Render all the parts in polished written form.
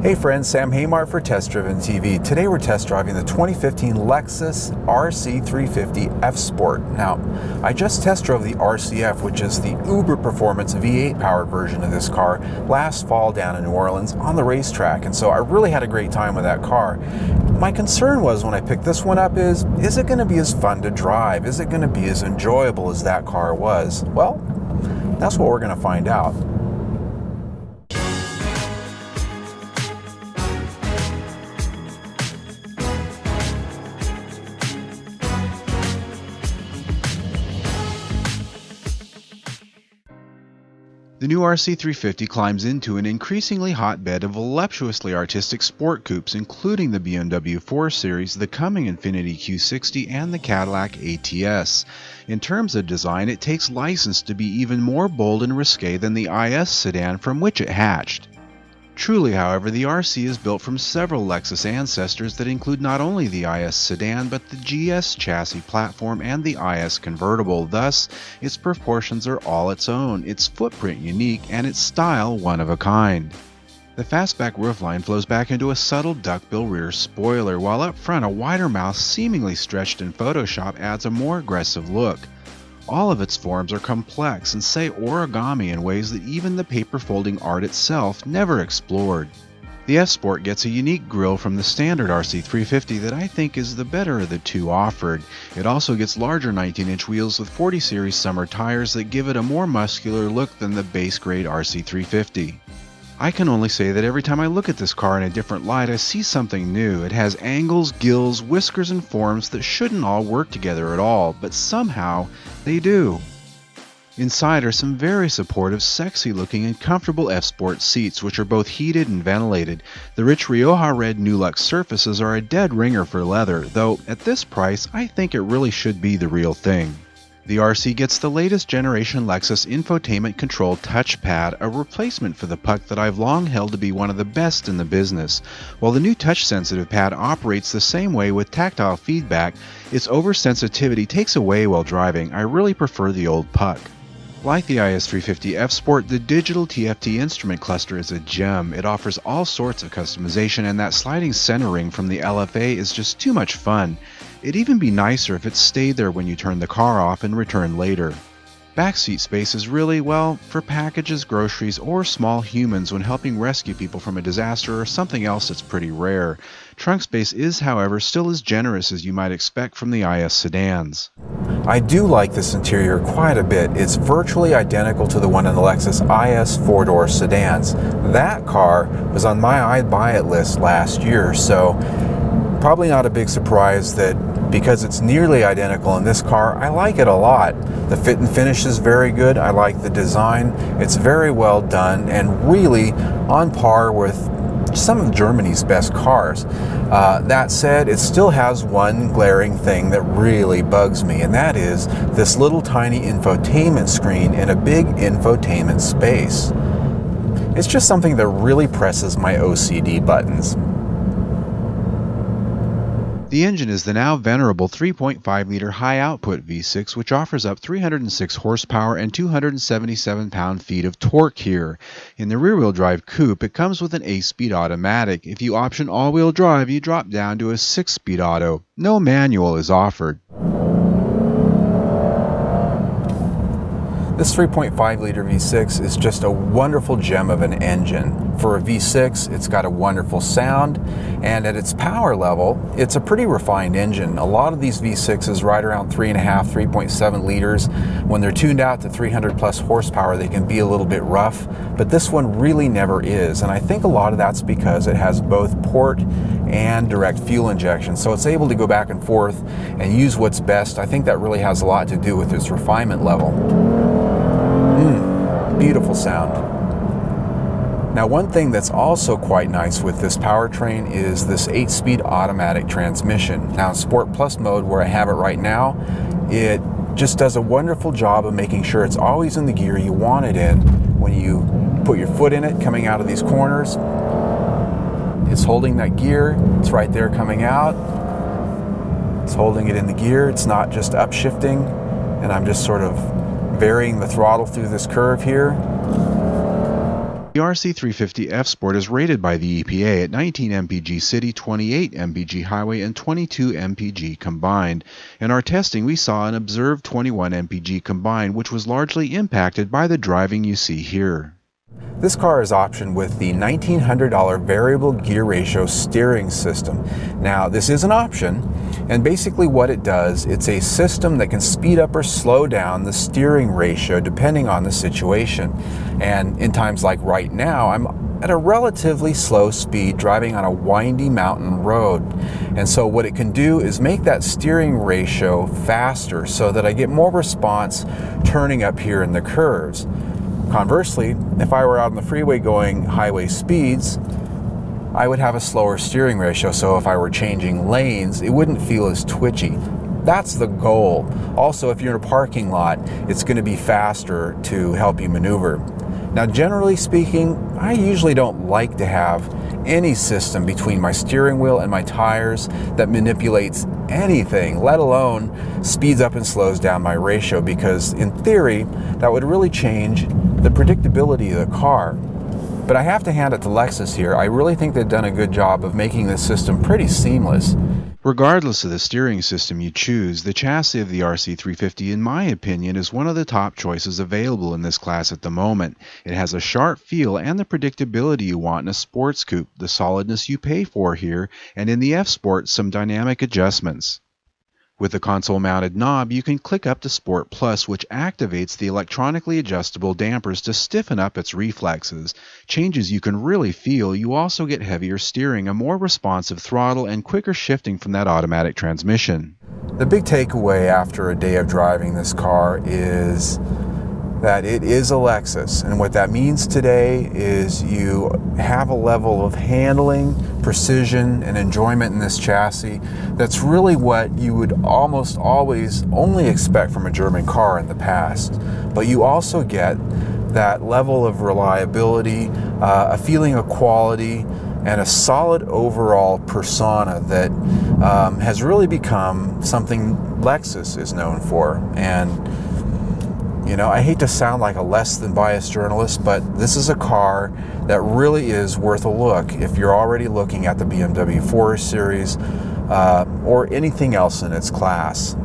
Hey friends, Sam Haymart for Test Driven TV. Today we're test driving the 2015 Lexus RC350 F Sport. Now, I just test drove the RCF, which is the uber performance V8 powered version of this car, last fall down in New Orleans on the racetrack, and so I really had a great time with that car. My concern was when I picked this one up is it going to be as fun to drive? Is it going to be as enjoyable as that car was? Well, that's what we're going to find out. The new RC350 climbs into an increasingly hot bed of voluptuously artistic sport coupes, including the BMW 4 Series, the coming Infiniti Q60, and the Cadillac ATS. In terms of design, it takes license to be even more bold and risque than the IS sedan from which it hatched. Truly, however, the RC is built from several Lexus ancestors that include not only the IS sedan, but the GS chassis platform and the IS convertible. Thus, its proportions are all its own, its footprint unique, and its style one of a kind. The fastback roofline flows back into a subtle duckbill rear spoiler, while up front a wider mouth seemingly stretched in Photoshop adds a more aggressive look. All of its forms are complex and say origami in ways that even the paper folding art itself never explored. The F Sport gets a unique grille from the standard RC350 that I think is the better of the two offered. It also gets larger 19-inch wheels with 40 series summer tires that give it a more muscular look than the base grade RC350. I can only say that every time I look at this car in a different light, I see something new. It has angles, gills, whiskers, and forms that shouldn't all work together at all, but somehow they do. Inside are some very supportive, sexy-looking, and comfortable F Sport seats, which are both heated and ventilated. The rich Rioja red Nulux surfaces are a dead ringer for leather, though at this price, I think it really should be the real thing. The RC gets the latest generation Lexus infotainment control touchpad, a replacement for the puck that I've long held to be one of the best in the business. While the new touch-sensitive pad operates the same way with tactile feedback, its oversensitivity takes away while driving. I really prefer the old puck. Like the IS350 F Sport, the digital TFT instrument cluster is a gem. It offers all sorts of customization, and that sliding center ring from the LFA is just too much fun. It'd even be nicer if it stayed there when you turn the car off and return later. Backseat space is really, well, for packages, groceries, or small humans when helping rescue people from a disaster or something else that's pretty rare. Trunk space is, however, still as generous as you might expect from the IS sedans. I do like this interior quite a bit. It's virtually identical to the one in the Lexus IS 4-door sedans. That car was on my I'd buy it list last year, so probably not a big surprise that because it's nearly identical in this car, I like it a lot. The fit and finish is very good. I like the design. It's very well done and really on par with some of Germany's best cars. That said, it still has one glaring thing that really bugs me, and that is this little tiny infotainment screen in a big infotainment space. It's just something that really presses my OCD buttons. The engine is the now venerable 3.5-liter high-output V6, which offers up 306 horsepower and 277 pound-feet of torque here. In the rear-wheel drive coupe, it comes with an 8-speed automatic. If you option all-wheel drive, you drop down to a 6-speed auto. No manual is offered. This 3.5-liter V6 is just a wonderful gem of an engine. For a V6, it's got a wonderful sound, and at its power level, it's a pretty refined engine. A lot of these V6s ride around 3.5, 3.7 liters. When they're tuned out to 300 plus horsepower, they can be a little bit rough, but this one really never is. And I think a lot of that's because it has both port and direct fuel injection, so it's able to go back and forth and use what's best. I think that really has a lot to do with its refinement level. Beautiful sound. Now, one thing that's also quite nice with this powertrain is this 8-speed automatic transmission. Now in Sport Plus mode, where I have it right now, it just does a wonderful job of making sure it's always in the gear you want it in. When you put your foot in it coming out of these corners, it's holding that gear, it's right there coming out, it's holding it in the gear, it's not just upshifting, and I'm just sort of varying the throttle through this curve here. The RC350 F Sport is rated by the EPA at 19 mpg city, 28 mpg highway, and 22 mpg combined. In our testing, we saw an observed 21 mpg combined, which was largely impacted by the driving you see here. This car is optioned with the $1,900 variable gear ratio steering system. Now, this is an option, and basically what it does, it's a system that can speed up or slow down the steering ratio depending on the situation. And in times like right now, I'm at a relatively slow speed driving on a windy mountain road. And so what it can do is make that steering ratio faster so that I get more response turning up here in the curves. Conversely, if I were out on the freeway going highway speeds, I would have a slower steering ratio, so if I were changing lanes, it wouldn't feel as twitchy. That's the goal. Also, if you're in a parking lot, it's going to be faster to help you maneuver. Now, generally speaking, I usually don't like to have any system between my steering wheel and my tires that manipulates anything, let alone speeds up and slows down my ratio, because in theory, that would really change the predictability of the car. But I have to hand it to Lexus here. I really think they've done a good job of making this system pretty seamless. Regardless of the steering system you choose, the chassis of the RC350, in my opinion, is one of the top choices available in this class at the moment. It has a sharp feel and the predictability you want in a sports coupe, the solidness you pay for here, and in the F Sport, some dynamic adjustments. With the console-mounted knob, you can click up to Sport Plus, which activates the electronically adjustable dampers to stiffen up its reflexes. Changes you can really feel. You also get heavier steering, a more responsive throttle, and quicker shifting from that automatic transmission. The big takeaway after a day of driving this car is that it is a Lexus, and what that means today is you have a level of handling, precision, and enjoyment in this chassis that's really what you would almost always only expect from a German car in the past. But you also get that level of reliability, a feeling of quality, and a solid overall persona that has really become something Lexus is known for. And you know, I hate to sound like a less than biased journalist, but this is a car that really is worth a look if you're already looking at the BMW 4 Series or anything else in its class.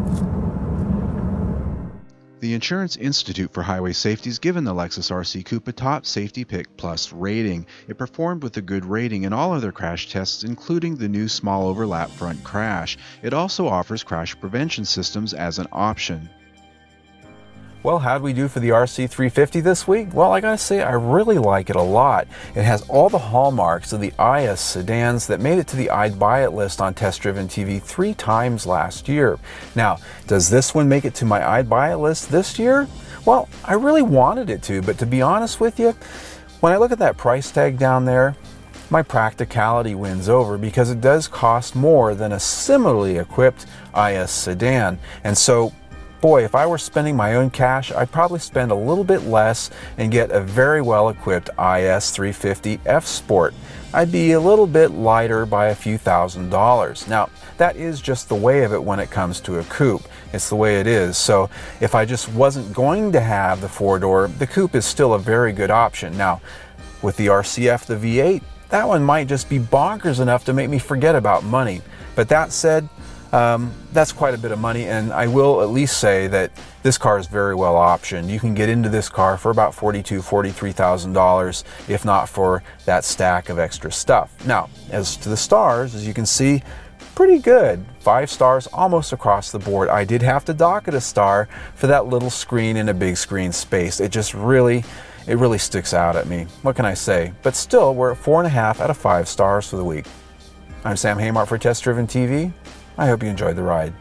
The Insurance Institute for Highway Safety has given the Lexus RC Coupe a top Safety Pick Plus rating. It performed with a good rating in all of their crash tests, including the new small overlap front crash. It also offers crash prevention systems as an option. Well, how'd we do for the RC350 this week? Well, I gotta say, I really like it a lot. It has all the hallmarks of the IS sedans that made it to the I'd Buy It list on Test Driven TV 3 times last year. Now, does this one make it to my I'd Buy It list this year? Well, I really wanted it to, but to be honest with you, when I look at that price tag down there, my practicality wins over, because it does cost more than a similarly equipped IS sedan. And so, boy, if I were spending my own cash, I'd probably spend a little bit less and get a very well-equipped RC350 F Sport. I'd be a little bit lighter by a few $1,000s. Now, that is just the way of it when it comes to a coupe. It's the way it is. So if I just wasn't going to have the four-door, the coupe is still a very good option. Now, with the RCF, the V8, that one might just be bonkers enough to make me forget about money. But that said, that's quite a bit of money, and I will at least say that this car is very well optioned. You can get into this car for about $42,000, $43,000, if not for that stack of extra stuff. Now, as to the stars, as you can see, pretty good. 5 stars almost across the board. I did have to dock it a star for that little screen in a big screen space. It really sticks out at me. What can I say? But still, we're at 4.5 out of 5 stars for the week. I'm Sam Haymart for Test Driven TV. I hope you enjoyed the ride.